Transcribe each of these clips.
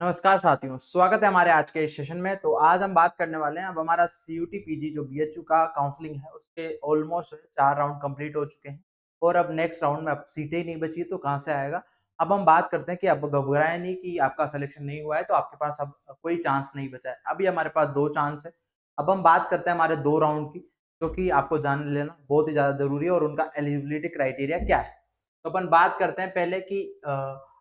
नमस्कार साथियों, स्वागत है हमारे आज के इस सेशन में। तो आज हम बात करने वाले हैं, अब हमारा सीयूटी पीजी जो बीएचयू का काउंसलिंग है उसके ऑलमोस्ट 4 राउंड कंप्लीट हो चुके हैं और अब नेक्स्ट राउंड में अब सीटें ही नहीं बची है तो कहाँ से आएगा। अब हम बात करते हैं कि अब घबराएं नहीं कि आपका सिलेक्शन नहीं हुआ है तो आपके पास अब कोई चांस नहीं बचा है। अभी हमारे पास 2 चांस है। अब हम बात करते हैं हमारे 2 राउंड की, जो कि आपको जान लेना बहुत ही ज़्यादा ज़रूरी है और उनका एलिजिबिलिटी क्राइटेरिया क्या है। तो अपन बात करते हैं पहले कि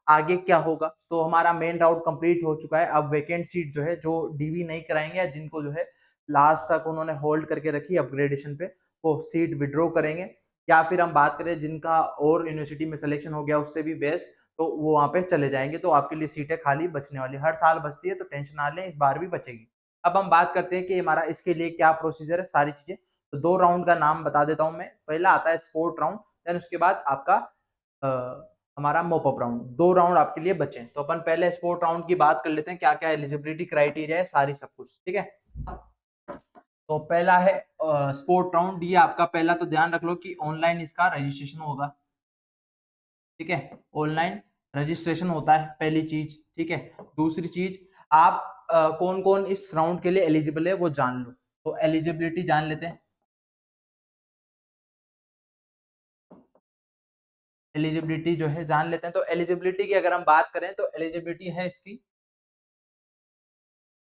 आगे क्या होगा। तो हमारा मेन राउट कंप्लीट हो चुका है। अब वैकेंट सीट जो है, जो डीवी नहीं कराएंगे या जिनको जो है लास्ट तक उन्होंने होल्ड करके रखी अपग्रेडेशन पे, वो सीट विड्रॉ करेंगे। या फिर हम बात करें जिनका और यूनिवर्सिटी में सिलेक्शन हो गया उससे भी बेस्ट, तो वो वहां पे चले जाएंगे। तो आपके लिए सीटें खाली बचने वाली, हर साल बचती है तो टेंशन ना लें, इस बार भी बचेगी। अब हम बात करते हैं कि हमारा इसके लिए क्या प्रोसीजर है, सारी चीजें। तो 2 राउंड का नाम बता देता हूं मैं। पहला आता है स्पोर्ट राउंड, देन उसके बाद आपका हमारा मोपअप राउंड। 2 राउंड आपके लिए बचे हैं। तो अपन पहले स्पोर्ट राउंड की बात कर लेते हैं, क्या क्या एलिजिबिलिटी क्राइटेरिया है, सारी सब कुछ, ठीक है। तो पहला है स्पोर्ट राउंड। ये आपका पहला तो ध्यान रख लो कि ऑनलाइन इसका रजिस्ट्रेशन होगा, ठीक है। ऑनलाइन रजिस्ट्रेशन होता है पहली चीज, ठीक है। दूसरी चीज, आप कौन कौन इस राउंड के लिए एलिजिबल है वो जान लो। तो एलिजिबिलिटी जान लेते हैं। एलिजिबिलिटी जो है जान लेते हैं। तो एलिजिबिलिटी की अगर हम बात करें तो एलिजिबिलिटी है इसकी,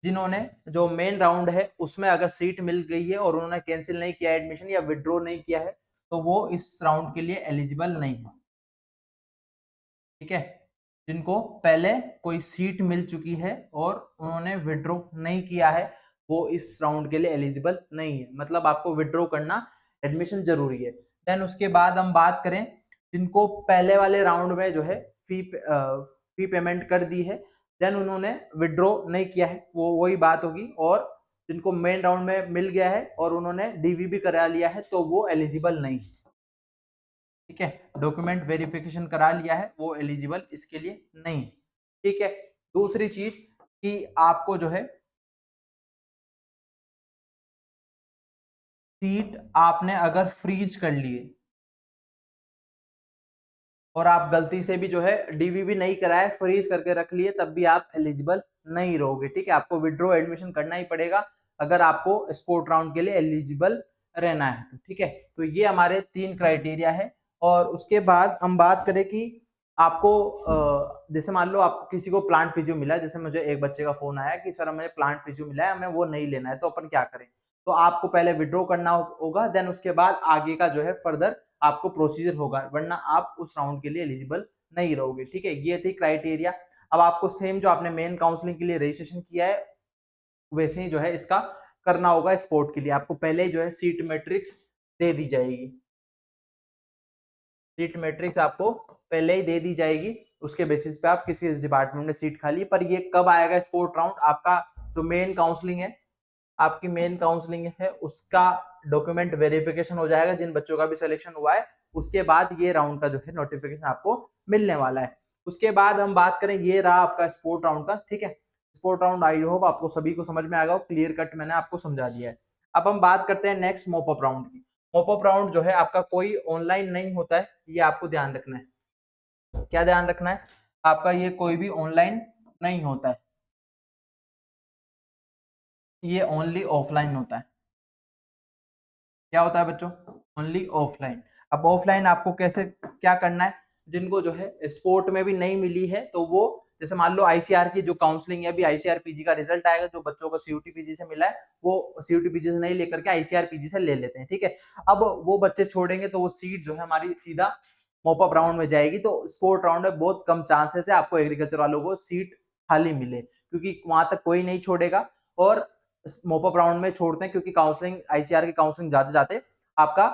जिन्होंने जो मेन राउंड है उसमें अगर सीट मिल गई है और उन्होंने कैंसिल नहीं किया एडमिशन या विड्रॉ नहीं किया है, तो वो इस राउंड के लिए एलिजिबल नहीं है, ठीक है। जिनको पहले कोई सीट मिल चुकी है और उन्होंने विड्रॉ नहीं किया है, वो इस राउंड के लिए एलिजिबल नहीं है। मतलब आपको विड्रॉ करना, एडमिशन जरूरी है। देन उसके बाद हम बात करें जिनको पहले वाले राउंड में जो है फी पेमेंट कर दी है, देन उन्होंने विड्रॉ नहीं किया है, वो वही बात होगी। और जिनको मेन राउंड में मिल गया है और उन्होंने डीवी भी करा लिया है, तो वो एलिजिबल नहीं, ठीक है। डॉक्यूमेंट वेरिफिकेशन करा लिया है, वो एलिजिबल इसके लिए नहीं, ठीक है। दूसरी चीज कि आपको जो है सीट आपने अगर फ्रीज कर लिए और आप गलती से भी जो है डीवी भी नहीं कराए, फ्रीज करके रख लिए, तब भी आप एलिजिबल नहीं रहोगे, ठीक है। आपको विड्रॉ एडमिशन करना ही पड़ेगा अगर आपको स्पोर्ट राउंड के लिए एलिजिबल रहना है तो, ठीक है। तो ये हमारे 3 क्राइटेरिया है। और उसके बाद हम बात करें कि आपको जैसे मान लो आप किसी को प्लांट फिजियो मिला है, जैसे मुझे एक बच्चे का फोन आया कि सर हमें प्लांट फिजियो मिला है, हमें वो नहीं लेना है, तो अपन क्या करें। तो आपको पहले विड्रॉ करना होगा, देन उसके बाद आगे का जो है फर्दर आपको प्रोसीजर होगा, वरना आप उस राउंड के लिए एलिजिबल नहीं रहोगे, ठीक है। ये थी क्राइटेरिया। अब आपको सेम जो आपने मेन काउंसलिंग के लिए रजिस्ट्रेशन किया है, वैसे ही जो है इसका करना होगा स्पोर्ट के लिए। आपको पहले ही जो है सीट मैट्रिक्स दे दी जाएगी, सीट मैट्रिक्स आपको पहले ही दे दी जाएगी। उसके बेसिस पे आप किसी डिपार्टमेंट में सीट खाली। पर ये कब आएगा स्पोर्ट राउंड, आपका जो मेन काउंसलिंग है, आपकी मेन काउंसलिंग है उसका डॉक्यूमेंट वेरिफिकेशन हो जाएगा, जिन बच्चों का भी सिलेक्शन हुआ है, उसके बाद ये राउंड का जो है नोटिफिकेशन आपको मिलने वाला है। उसके बाद हम बात करें, ये रहा आपका स्पोर्ट राउंड का, ठीक है। स्पोर्ट राउंड आई होप आपको सभी को समझ में आएगा, क्लियर कट मैंने आपको समझा दिया है। अब हम बात करते हैं नेक्स्ट मोपअप राउंड की। मोपअप राउंड जो है आपका कोई ऑनलाइन नहीं होता है, ये आपको ध्यान रखना है। क्या ध्यान रखना है आपका, ये कोई भी ऑनलाइन नहीं होता है, ये ओनली ऑफलाइन होता है। क्या होता है बच्चों, ओनली ऑफलाइन। अब ऑफलाइन आपको कैसे क्या करना है, जिनको जो है स्पोर्ट में भी नहीं मिली है, तो वो जैसे मान लो आईसीआर की जो काउंसलिंग है, अभी आईसीआर पीजी का रिजल्ट आएगा, जो बच्चों को सीयूटी पीजी से मिला है वो सीयूटी पीजी से नहीं लेकर के आईसीआर पीजी से ले लेते हैं, ठीक है। अब वो बच्चे छोड़ेंगे तो वो सीट जो है हमारी सीधा मॉपअप राउंड में जाएगी। तो स्पोर्ट राउंड में बहुत कम चांसेस है आपको एग्रीकल्चर वालों को सीट खाली मिले, क्योंकि वहां तक कोई नहीं छोड़ेगा। और मोपअप राउंड में छोड़ते हैं क्योंकि काउंसलिंग, आईसीआर की काउंसलिंग जाते जाते आपका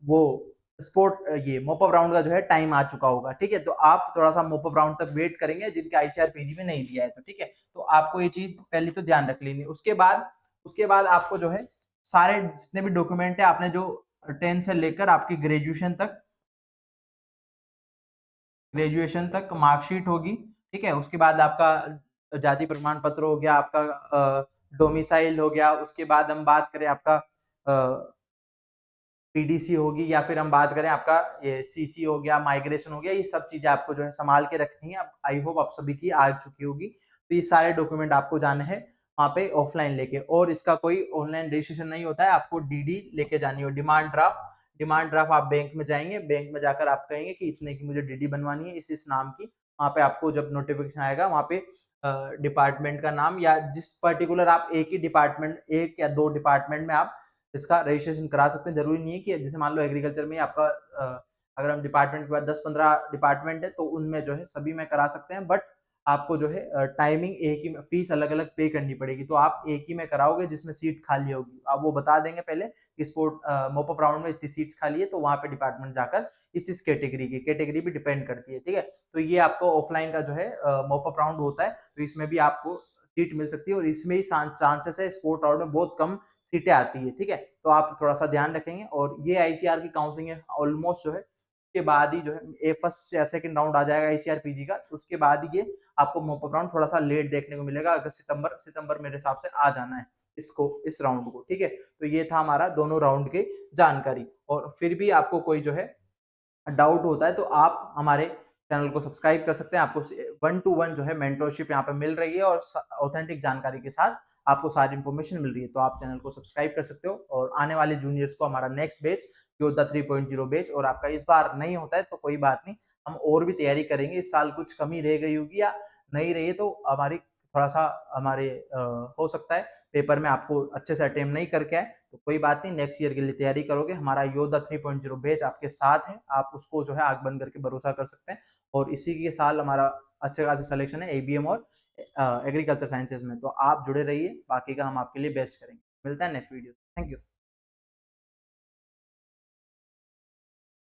वो स्पोर्ट, ये मोपअप राउंड का जो है टाइम आ चुका होगा, ठीक है। तो आप थोड़ा सा मोपअप राउंड तक वेट करेंगे, जिनके आईसीआर पीजी में नहीं दिया है तो, ठीक है। तो आपको ये चीज पहले तो ध्यान रख लेनी। उसके बाद आपको जो है सारे जितने भी डॉक्यूमेंट है, आपने जो 10 से लेकर आपकी ग्रेजुएशन तक मार्कशीट होगी, ठीक है। उसके बाद आपका जाति प्रमाण पत्र हो गया, आपका डोमिसाइल हो गया। उसके बाद हम बात करें आपका पीडीसी होगी, या फिर हम बात करें आपका ये सीसी हो गया, माइग्रेशन हो गया, ये सब चीजें आपको जो है संभाल के रखनी है। आई होप आप सभी की आ चुकी होगी। तो ये सारे डॉक्यूमेंट आपको जाने हैं वहाँ पे ऑफलाइन लेके, और इसका कोई ऑनलाइन रजिस्ट्रेशन नहीं होता है, आपको डीडी लेके जानी हो, डिमांड ड्राफ्ट आप बैंक में जाएंगे, बैंक में जाकर आप कहेंगे कि इतने की मुझे डीडी बनवानी है इस नाम की, वहाँ पे आपको जब नोटिफिकेशन आएगा वहाँ पे डिपार्टमेंट का नाम या जिस पर्टिकुलर आप एक ही डिपार्टमेंट, एक या दो डिपार्टमेंट में आप इसका रजिस्ट्रेशन करा सकते हैं। जरूरी नहीं है कि जैसे मान लो एग्रीकल्चर में आपका अगर हम डिपार्टमेंट के बाद 10-15 डिपार्टमेंट है तो उनमें जो है सभी में करा सकते हैं, बट आपको जो है टाइमिंग एक ही, फीस अलग अलग पे करनी पड़ेगी, तो आप एक ही में कराओगे जिसमें सीट खाली होगी, आप वो बता देंगे पहले कि स्पोर्ट मोपअप राउंड में इतनी सीट्स खाली है, तो वहां पे डिपार्टमेंट जाकर इस कैटेगरी भी डिपेंड करती है, ठीक है। तो ये आपको ऑफलाइन का जो है मोपअप राउंड होता है, तो इसमें भी आपको सीट मिल सकती है, और इसमें ही चांसेस है स्पोर्ट राउंड में बहुत कम सीटें आती है, ठीक है। तो आप थोड़ा सा ध्यान रखेंगे, और ये आईसीआर की काउंसलिंग है ऑलमोस्ट जो है के बाद ही जो है फर्स्ट या सेकंड राउंड आ जाएगा आईसीआर पीजी का, उसके बाद ही ये आपको मोपअप राउंड थोड़ा सा लेट देखने को मिलेगा, अगस्त सितंबर मेरे हिसाब से आ जाना है इसको, इस राउंड को, ठीक है। तो ये था हमारा दोनों राउंड की जानकारी, और फिर भी आपको कोई जो है डाउट होता है तो आप हमारे चैनल को सब्सक्राइब कर सकते हैं, आपको 1-to-1 जो है मेंटरशिप यहाँ पे मिल रही है, और ऑथेंटिक जानकारी के साथ आपको सारी इन्फॉर्मेशन मिल रही है, तो आप चैनल को सब्सक्राइब कर सकते हो, और आने वाले जूनियर्स को हमारा नेक्स्ट बैच योद्धा 3.0 बैच, और आपका इस बार नहीं होता है तो कोई बात नहीं, हम और भी तैयारी करेंगे, इस साल कुछ कमी रह गई होगी या नहीं रही है तो हमारी थोड़ा सा हमारे हो सकता है पेपर में आपको अच्छे से अटेम्प्ट नहीं करके आए, तो कोई बात नहीं, नेक्स्ट ईयर के लिए तैयारी करोगे, हमारा योद्धा 3.0 बैच आपके साथ है, आप उसको जो है आंख बंद करके भरोसा कर सकते हैं, और इसी के साल हमारा अच्छे खासा सिलेक्शन है एबीएम और एग्रीकल्चर साइंसेज में, तो आप जुड़े रहिए, बाकी का हम आपके लिए बेस्ट करेंगे। मिलता है नेक्स्ट वीडियो। Thank you.